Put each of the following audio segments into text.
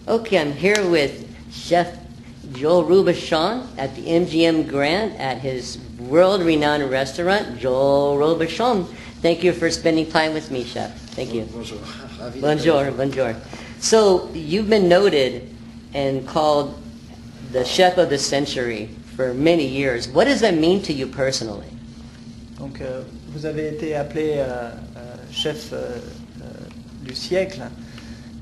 Okay, I'm here with Chef Joel Robuchon at the MGM Grand at his world-renowned restaurant, Joel Robuchon. Thank you for spending time with me, Chef. Thank you. Bonjour. Bonjour, bonjour. So, you've been noted and called the chef of the century for many years. What does that mean to you personally? Donc, vous avez été appelé chef du siècle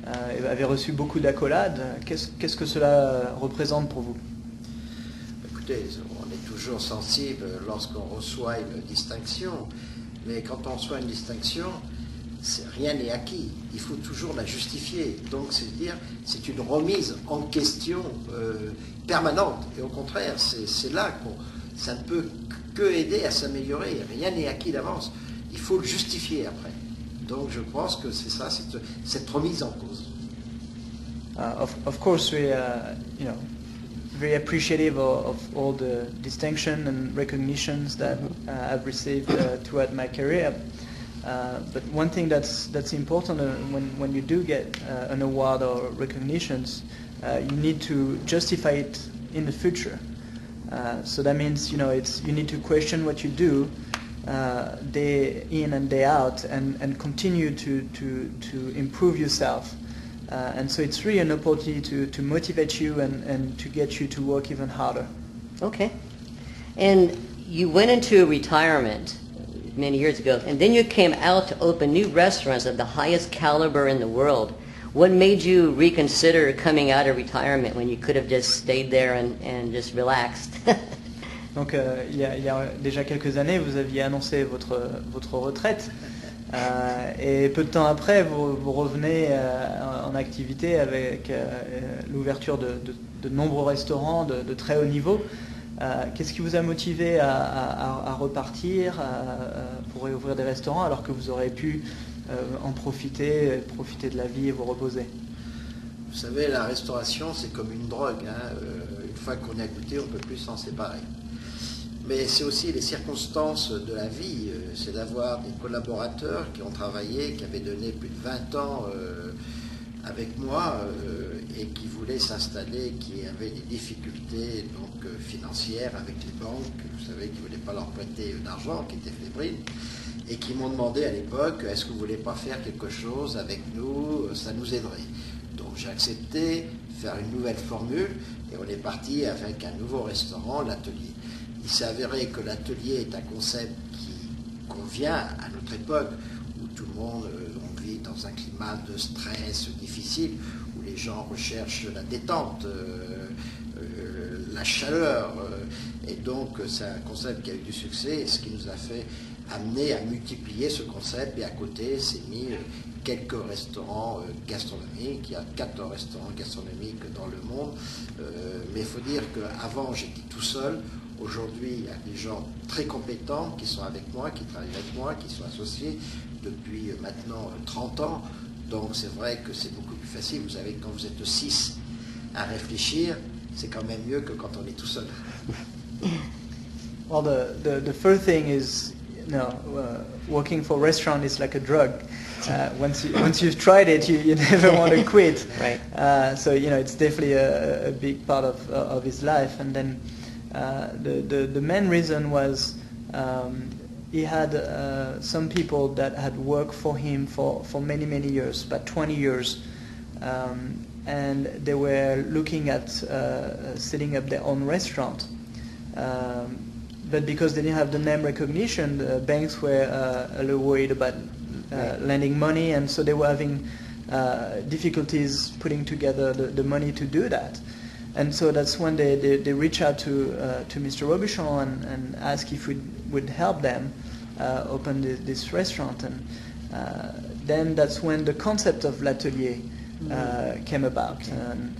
et avez reçu beaucoup d'accolades. Qu'est-ce que cela représente pour vous? Écoutez, on est toujours sensible lorsqu'on reçoit une distinction, mais quand on reçoit une distinction, rien n'est acquis. Il faut toujours la justifier. Donc, c'est-à-dire, c'est une remise en question permanente. Et au contraire, c'est là ça ne peut que aider à s'améliorer. Rien n'est acquis d'avance. Il faut le justifier après. Donc, je pense que c'est ça, cette remise en cause. Of course, we very appreciative of all the distinction and recognitions that I've received throughout my career. But one thing that's important when you do get an award or recognitions, you need to justify it in the future. So that means you need to question what you do day in and day out, and continue to improve yourself. And so it's really an opportunity to motivate you and to get you to work even harder. Okay. And you went into retirement many years ago, and then you came out to open new restaurants of the highest caliber in the world. What made you reconsider coming out of retirement when you could have just stayed there and just relaxed? Donc il y a déjà quelques années, vous aviez annoncé votre retraite, et peu de temps après, vous revenez en activité avec l'ouverture de nombreux restaurants de très haut niveau. Qu'est-ce qui vous a motivé à repartir pour réouvrir des restaurants alors que vous aurez pu en profiter de la vie et vous reposer? Vous savez, la restauration, c'est comme une drogue. Une fois qu'on y a goûté, on ne peut plus s'en séparer. Mais c'est aussi les circonstances de la vie. C'est d'avoir des collaborateurs qui ont travaillé, qui avaient donné plus de 20 ans avec moi et qui voulaient s'installer, qui avaient des difficultés financières avec les banques, vous savez, qui ne voulaient pas leur prêter d'argent, qui étaient fébriles, et qui m'ont demandé à l'époque, est-ce que vous ne voulez pas faire quelque chose avec nous, ça nous aiderait. Donc j'ai accepté de faire une nouvelle formule et on est parti avec un nouveau restaurant, l'Atelier. Il s'est avéré que l'Atelier est un concept qui convient à notre époque où tout le monde vit dans un climat de stress difficile, où les gens recherchent la détente, la chaleur. Et donc c'est un concept qui a eu du succès, et ce qui nous a fait amener à multiplier ce concept. Et à côté, c'est mis quelques restaurants gastronomiques. Il y a 14 restaurants gastronomiques dans le monde. Mais il faut dire qu'avant, j'étais tout seul. Aujourd'hui, il y a des gens très compétents qui sont avec moi, qui travaillent avec moi, qui sont associés depuis maintenant 30 ans. Donc c'est vrai que c'est beaucoup plus facile. Vous savez, quand vous êtes 6 à réfléchir, c'est quand même mieux que quand on est tout seul. Well, the first thing is, working for a restaurant is like a drug. Once you've tried it, you never want to quit. Right. So it's definitely a big part of his life. And then the main reason was he had some people that had worked for him for many years, about 20 years. And they were looking at setting up their own restaurant. But because they didn't have the name recognition, the banks were a little worried about lending money, and so they were having difficulties putting together the money to do that. And so that's when they reached out to Mr. Robuchon and asked if we would help them open this restaurant. And then that's when the concept of l'atelier came about. Okay. And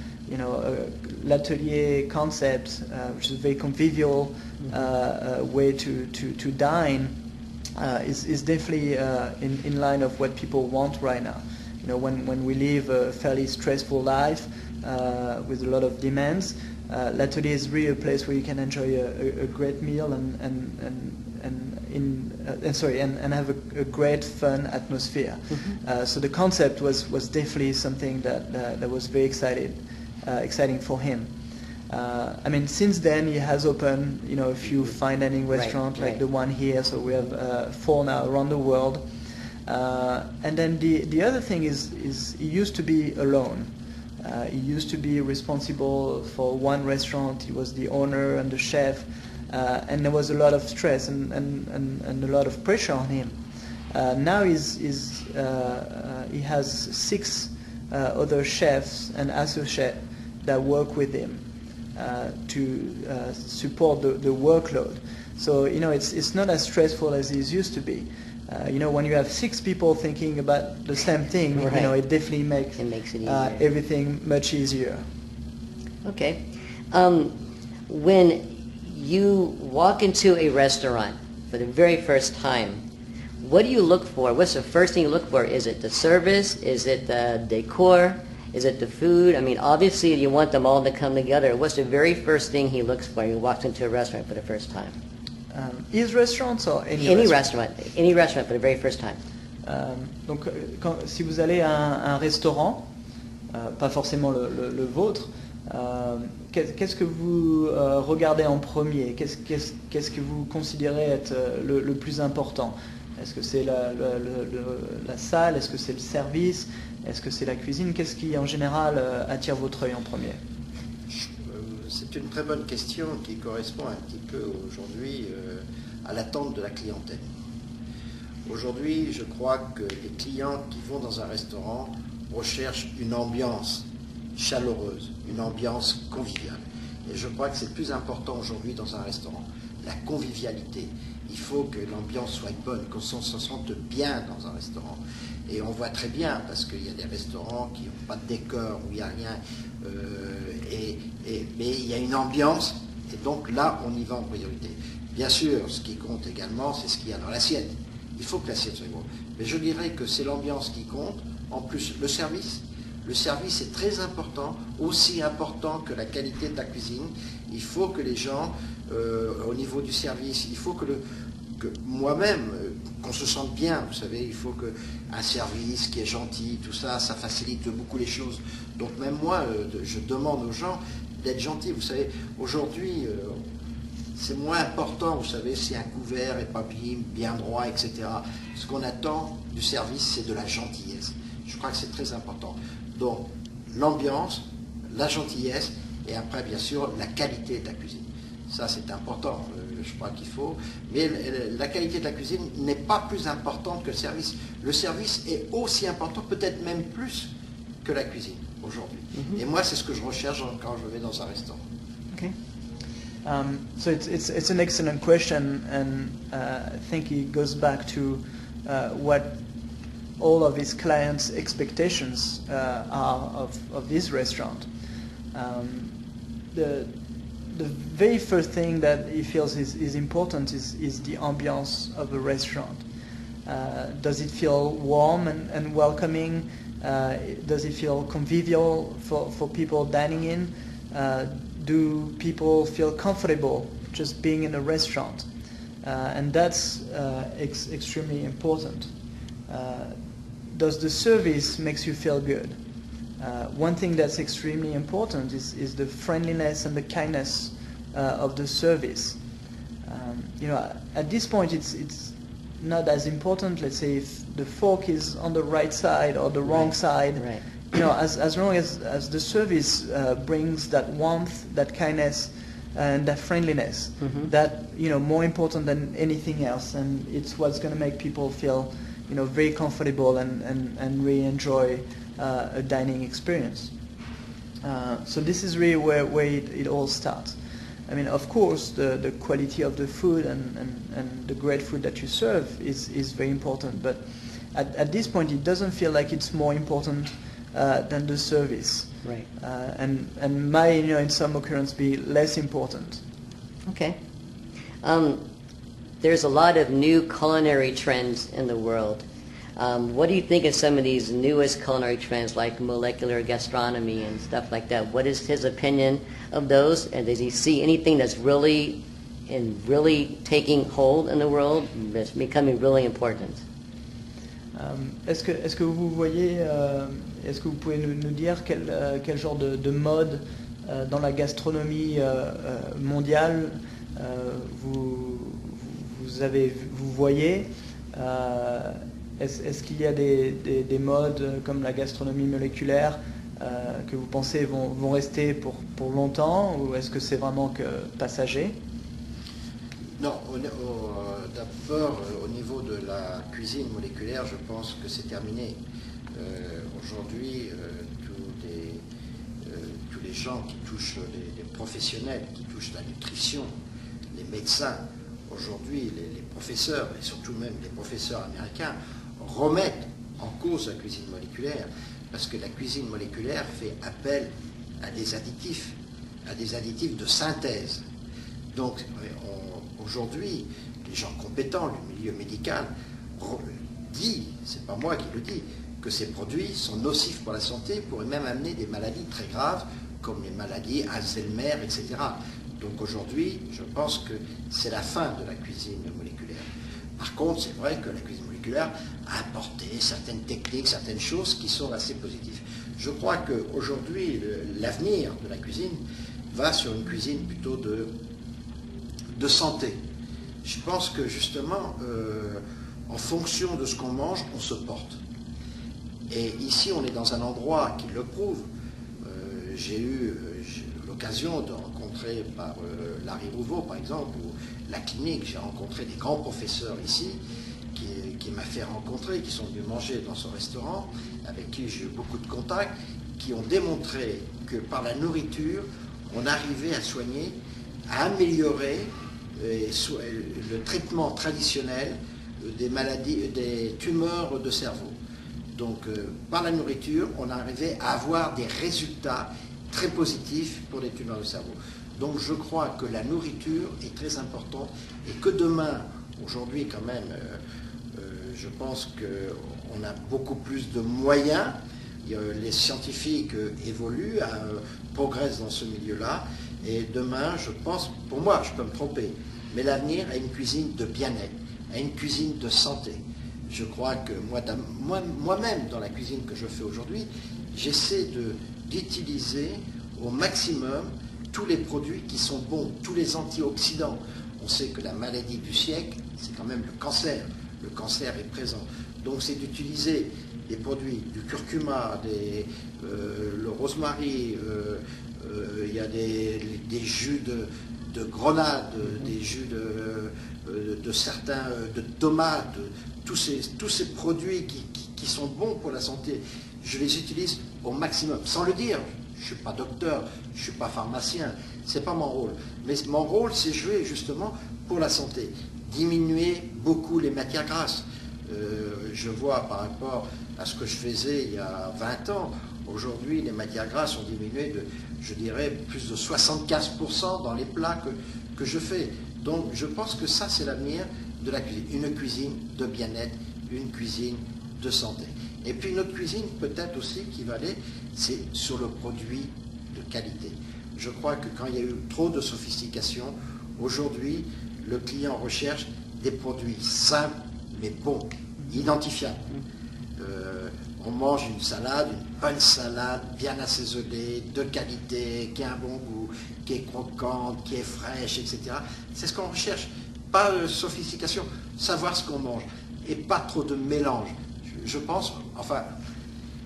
l'atelier concept, which is a very convivial way to dine, is definitely in line of what people want right now. When we live a fairly stressful life with a lot of demands, l'atelier is really a place where you can enjoy a great meal and and have a great fun atmosphere. So the concept was definitely something that was very exciting for him. I mean, since then he has opened, a few fine dining restaurants like the one here. So we have 4 now around the world. And then the other thing is he used to be alone. He used to be responsible for one restaurant. He was the owner and the chef, and there was a lot of stress and a lot of pressure on him. Now he has 6 other chefs and associates that work with him to support the workload. So it's not as stressful as it used to be. When you have 6 people thinking about the same thing, it definitely makes it easier. Everything much easier. Okay. When you walk into a restaurant for the very first time, what do you look for? What's the first thing you look for? Is it the service? Is it the decor? Is it the food? I mean, obviously you want them all to come together. What's the very first thing he looks for when he walks into a restaurant for the first time? His restaurants or any restaurant? Any restaurant for the very first time. Donc, si vous allez à un restaurant, pas forcément le vôtre, qu'est-ce que vous regardez en premier? Qu'est-ce que vous considérez être le plus important? Est-ce que c'est la salle? Est-ce que c'est le service? Est-ce que c'est la cuisine? Qu'est-ce qui en général attire votre œil en premier? C'est une très bonne question qui correspond un petit peu aujourd'hui à l'attente de la clientèle. Aujourd'hui, je crois que les clients qui vont dans un restaurant recherchent une ambiance chaleureuse, une ambiance conviviale. Et je crois que c'est le plus important aujourd'hui dans un restaurant, la convivialité. Il faut que l'ambiance soit bonne, qu'on se sente bien dans un restaurant. Et on voit très bien, parce qu'il y a des restaurants qui n'ont pas de décor, où il n'y a rien, mais il y a une ambiance, et donc là, on y va en priorité. Bien sûr, ce qui compte également, c'est ce qu'il y a dans l'assiette. Il faut que l'assiette soit bonne. Mais je dirais que c'est l'ambiance qui compte. En plus, le service est très important, aussi important que la qualité de la cuisine. Il faut que les gens, au niveau du service, il faut que moi-même, qu'on se sente bien, vous savez, il faut qu'un service qui est gentil, tout ça, ça facilite beaucoup les choses. Donc même moi, je demande aux gens d'être gentils. Vous savez, aujourd'hui, c'est moins important, vous savez, si un couvert est pas bien droit, etc. Ce qu'on attend du service, c'est de la gentillesse. Je crois que c'est très important. Donc, l'ambiance, la gentillesse, et après, bien sûr, la qualité de la cuisine. Ça, c'est important, je crois qu'il faut. Mais la qualité de la cuisine n'est pas plus importante que le service. Le service est aussi important, peut-être même plus que la cuisine aujourd'hui. Et moi, c'est ce que je recherche quand je vais dans un restaurant. Okay. So it's an excellent question, and I think it goes back to what all of his clients' expectations are of this restaurant. The very first thing that he feels is important is the ambiance of a restaurant. Does it feel warm and welcoming? Does it feel convivial for people dining in? Do people feel comfortable just being in a restaurant? And that's extremely important. Does the service makes you feel good? One thing that's extremely important is the friendliness and the kindness of the service. At this point, it's not as important. Let's say if the fork is on the right side or the wrong side. Right. As long as the service brings that warmth, that kindness, and that friendliness, that more important than anything else, and it's what's going to make people feel very comfortable and really enjoy a dining experience. So this is really where it all starts. I mean, of course, the quality of the food and the great food that you serve is very important, but at this point it doesn't feel like it's more important than the service. Right. And might, in some occurrence, be less important. Okay. There's a lot of new culinary trends in the world. What do you think of some of these newest culinary trends like molecular gastronomy and stuff like that? What is his opinion of those? And does he see anything that's really and really taking hold in the world. It's becoming really important. Est-ce que vous voyez, est-ce que vous pouvez nous dire quel genre de mode dans la gastronomie mondiale vous voyez? Est-ce qu'il y a des modes comme la gastronomie moléculaire que vous pensez vont rester pour longtemps, ou est-ce que c'est vraiment que passager? Non, d'abord, au niveau de la cuisine moléculaire, je pense que c'est terminé. Aujourd'hui, tous les gens qui touchent, les professionnels qui touchent la nutrition, les médecins, aujourd'hui, les professeurs, et surtout même les professeurs américains, remettent en cause la cuisine moléculaire, parce que la cuisine moléculaire fait appel à des additifs de synthèse. Donc, aujourd'hui, les gens compétents, le milieu médical, dit, c'est pas moi qui le dis, que ces produits sont nocifs pour la santé, pourraient même amener des maladies très graves, comme les maladies Alzheimer, etc. Donc aujourd'hui, je pense que c'est la fin de la cuisine moléculaire. Par contre, c'est vrai que la cuisine moléculaire a apporté certaines techniques, certaines choses qui sont assez positives. Je crois qu'aujourd'hui, l'avenir de la cuisine va sur une cuisine plutôt de santé. Je pense que justement, en fonction de ce qu'on mange, on se porte. Et ici, on est dans un endroit qui le prouve. J'ai eu l'occasion de rencontrer par Larry Rouveau, par exemple, ou la clinique, j'ai rencontré des grands professeurs ici, qui m'a fait rencontrer, qui sont venus manger dans ce restaurant, avec qui j'ai eu beaucoup de contacts, qui ont démontré que par la nourriture, on arrivait à soigner, à améliorer le traitement traditionnel des maladies, des tumeurs de cerveau. Donc, par la nourriture, on arrivait à avoir des résultats très positifs pour les tumeurs de cerveau. Donc, je crois que la nourriture est très importante et que demain, aujourd'hui quand même, je pense qu'on a beaucoup plus de moyens. Les scientifiques évoluent, progressent dans ce milieu-là. Et demain, je pense, pour moi, je peux me tromper, mais l'avenir a une cuisine de bien-être, a une cuisine de santé. Je crois que moi-même, dans la cuisine que je fais aujourd'hui, j'essaie d'utiliser au maximum tous les produits qui sont bons, tous les antioxydants. On sait que la maladie du siècle, c'est quand même le cancer. Le cancer est présent. Donc c'est d'utiliser des produits, du curcuma, le rosemary, il y a des jus de grenade, des jus de certains, de tomates, tous ces produits qui sont bons pour la santé, je les utilise au maximum, sans le dire. Je ne suis pas docteur, je ne suis pas pharmacien, ce n'est pas mon rôle. Mais mon rôle, c'est jouer justement pour la santé, diminuer beaucoup les matières grasses. Je vois par rapport à ce que je faisais il y a 20 ans, aujourd'hui les matières grasses ont diminué de, je dirais, plus de 75% dans les plats que je fais. Donc je pense que ça c'est l'avenir de la cuisine, une cuisine de bien-être, une cuisine de santé. Et puis une autre cuisine peut-être aussi qui va aller, c'est sur le produit de qualité. Je crois que quand il y a eu trop de sophistication, aujourd'hui le client recherche des produits simples mais bons, identifiables. On mange une salade, une bonne salade, bien assaisonnée, de qualité, qui a un bon goût, qui est croquante, qui est fraîche, etc. C'est ce qu'on recherche. Pas de sophistication, savoir ce qu'on mange. Et pas trop de mélange. Je pense, enfin,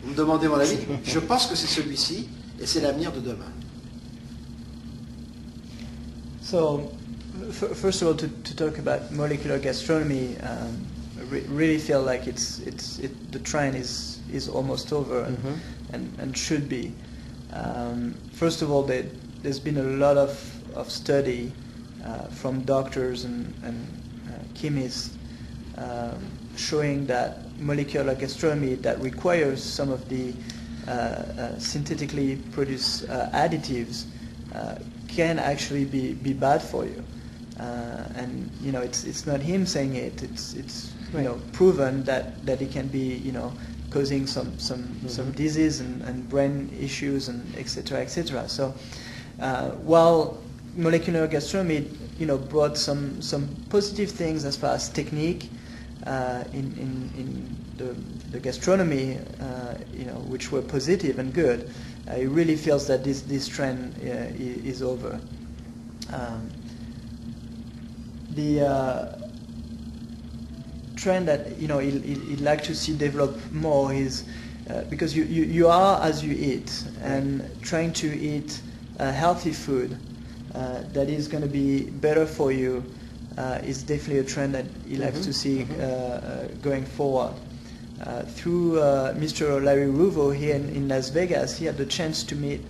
vous me demandez mon avis, je pense que c'est celui-ci, et c'est l'avenir de demain. So, first of all, to talk about molecular gastronomy, really feel like the trend is almost over and should be. First of all, there's been a lot of study from doctors and chemists showing that molecular gastronomy that requires some of the synthetically produced additives can actually be bad for you. And you know, it's not him saying it. It's you know, proven that it can be, you know, causing some disease and brain issues and etc. etc. So while molecular gastronomy, brought some positive things as far as technique in the gastronomy, which were positive and good. He really feels that this trend is over. The trend that he'd like to see develop more is because you are as you eat, and trying to eat healthy food that is going to be better for you is definitely a trend that he likes to see going forward. Through Mr. Larry Ruvo here in Las Vegas, he had the chance to meet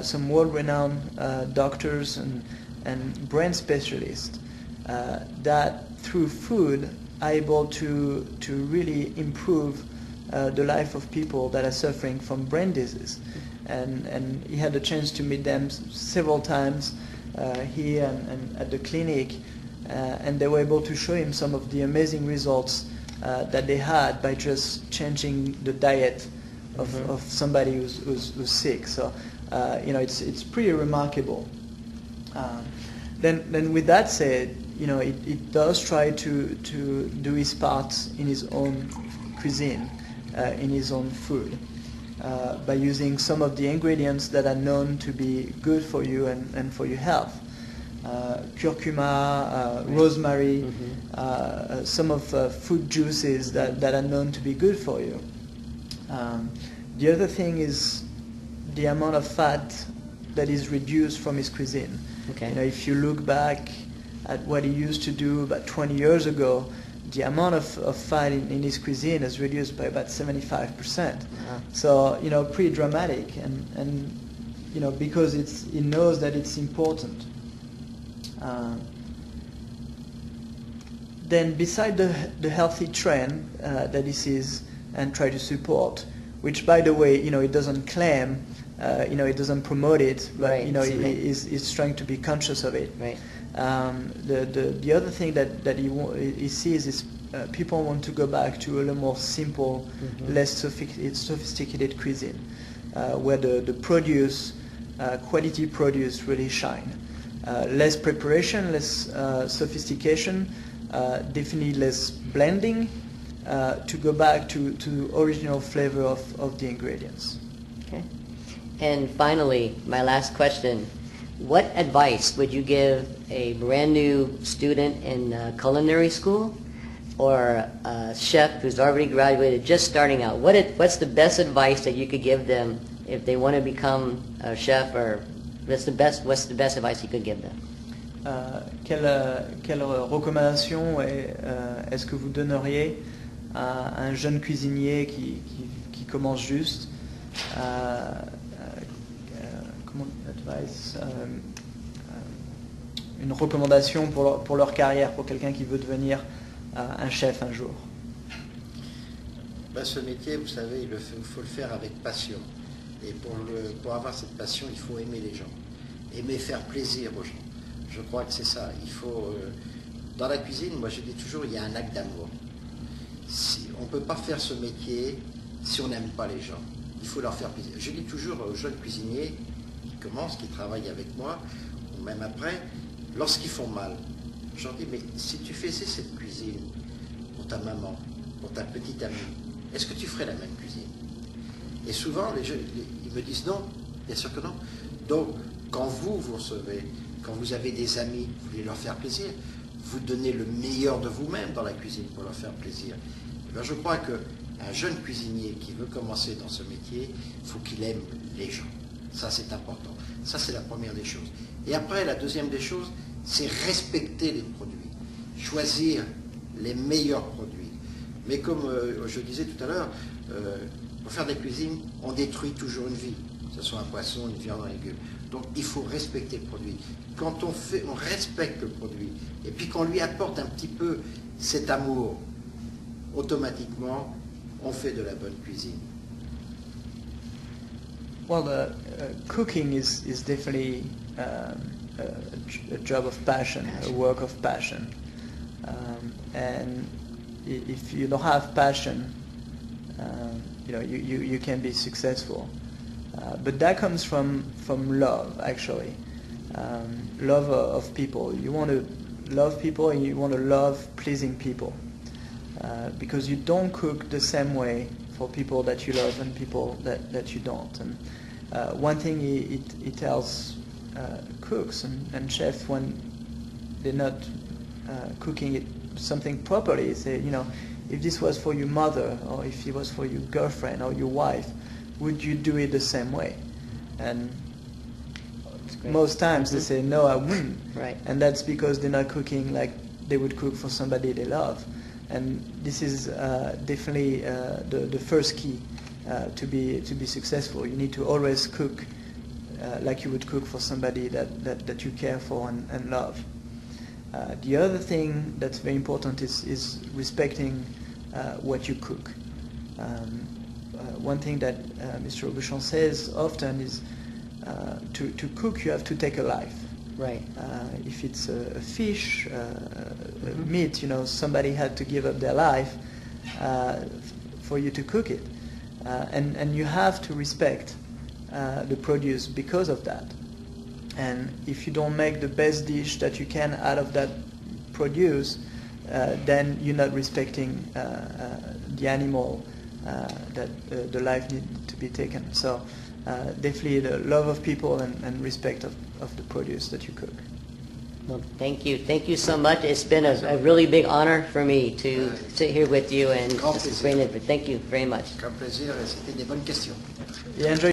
some world-renowned doctors and brain specialists that through food are able to really improve the life of people that are suffering from brain disease. And he had the chance to meet them several times here and at the clinic, and they were able to show him some of the amazing results that they had by just changing the diet of somebody who's sick. So it's pretty remarkable. Then with that said, it does try to do his part in his own cuisine, in his own food, by using some of the ingredients that are known to be good for you and for your health. Curcuma, rosemary, some of fruit juices that are known to be good for you. The other thing is the amount of fat that is reduced from his cuisine. Okay. If you look back at what he used to do about 20 years ago, the amount of fat in his cuisine is reduced by about 75%. So, pretty dramatic, and because he knows that it's important. Then beside the healthy trend that he sees and try to support, which by the way, he doesn't claim, he doesn't promote it, but right. He's trying to be conscious of it. Right. The other thing that he sees is people want to go back to a little more simple, less sophisticated cuisine, where the produce, quality produce really shine. Less preparation, less sophistication, definitely less blending, to go back to original flavor of the ingredients. Okay. And finally, my last question. What advice would you give a brand new student in culinary school or a chef who's already graduated, just starting out? What's the best advice that you could give them if they want to become a chef, or what's the best advice you could give them? Quelle recommandation est-ce que vous donneriez à un jeune cuisinier qui commence juste? Une recommandation pour leur carrière, pour quelqu'un qui veut devenir un chef un jour? Ce métier, vous savez, il faut le faire avec passion. Et pour avoir cette passion, il faut aimer les gens, aimer faire plaisir aux gens. Je crois que c'est ça. Il faut, dans la cuisine, moi je dis toujours, il y a un acte d'amour. On ne peut pas faire ce métier si on n'aime pas les gens. Il faut leur faire plaisir. Je dis toujours aux jeunes cuisiniers qui commencent, qui travaillent avec moi, ou même après, lorsqu'ils font mal, je leur dis, mais si tu faisais cette cuisine pour ta maman, pour ta petite amie, est-ce que tu ferais la même cuisine? Et souvent, les jeunes, ils me disent non, bien sûr que non. Donc, quand vous recevez, quand vous avez des amis, vous voulez leur faire plaisir, vous donnez le meilleur de vous-même dans la cuisine pour leur faire plaisir. Et bien, je crois qu'un jeune cuisinier qui veut commencer dans ce métier, il faut qu'il aime les gens. Ça, c'est important. Ça, c'est la première des choses. Et après, la deuxième des choses, c'est respecter les produits. Choisir les meilleurs produits. Mais comme je disais tout à l'heure, pour faire des cuisines, on détruit toujours une vie, que ce soit un poisson, une viande, un légume. Donc il faut respecter le produit. Quand on fait, on respecte le produit, et puis qu'on lui apporte un petit peu cet amour, automatiquement, on fait de la bonne cuisine. Well, cooking is definitely a job of passion, a work of passion. And if you don't have passion, you can be successful. But that comes from love, actually. love of people. You want to love people and you want to love pleasing people. Because you don't cook the same way for people that you love and people that you don't. And one thing he tells cooks and chefs when they're not cooking it something properly, he say, if this was for your mother or if it was for your girlfriend or your wife, would you do it the same way? And most times they say, no, I wouldn't. Right. And that's because they're not cooking like they would cook for somebody they love. And this is definitely the first key to be successful. You need to always cook like you would cook for somebody that you care for and love. The other thing that's very important is respecting what you cook. One thing that Mr. Aubuchon says often is to cook you have to take a life. Right. If it's a fish, meat, somebody had to give up their life for you to cook it. And you have to respect the produce because of that. And if you don't make the best dish that you can out of that produce, then you're not respecting the animal that the life needs to be taken. So definitely the love of people and respect of the produce that you cook. Well, thank you. Thank you so much. It's been a really big honor for me to sit here with you and Grand just plaisir. explain it. But thank you very much. Qu'un plaisir et c'était des bonnes questions. He enjoyed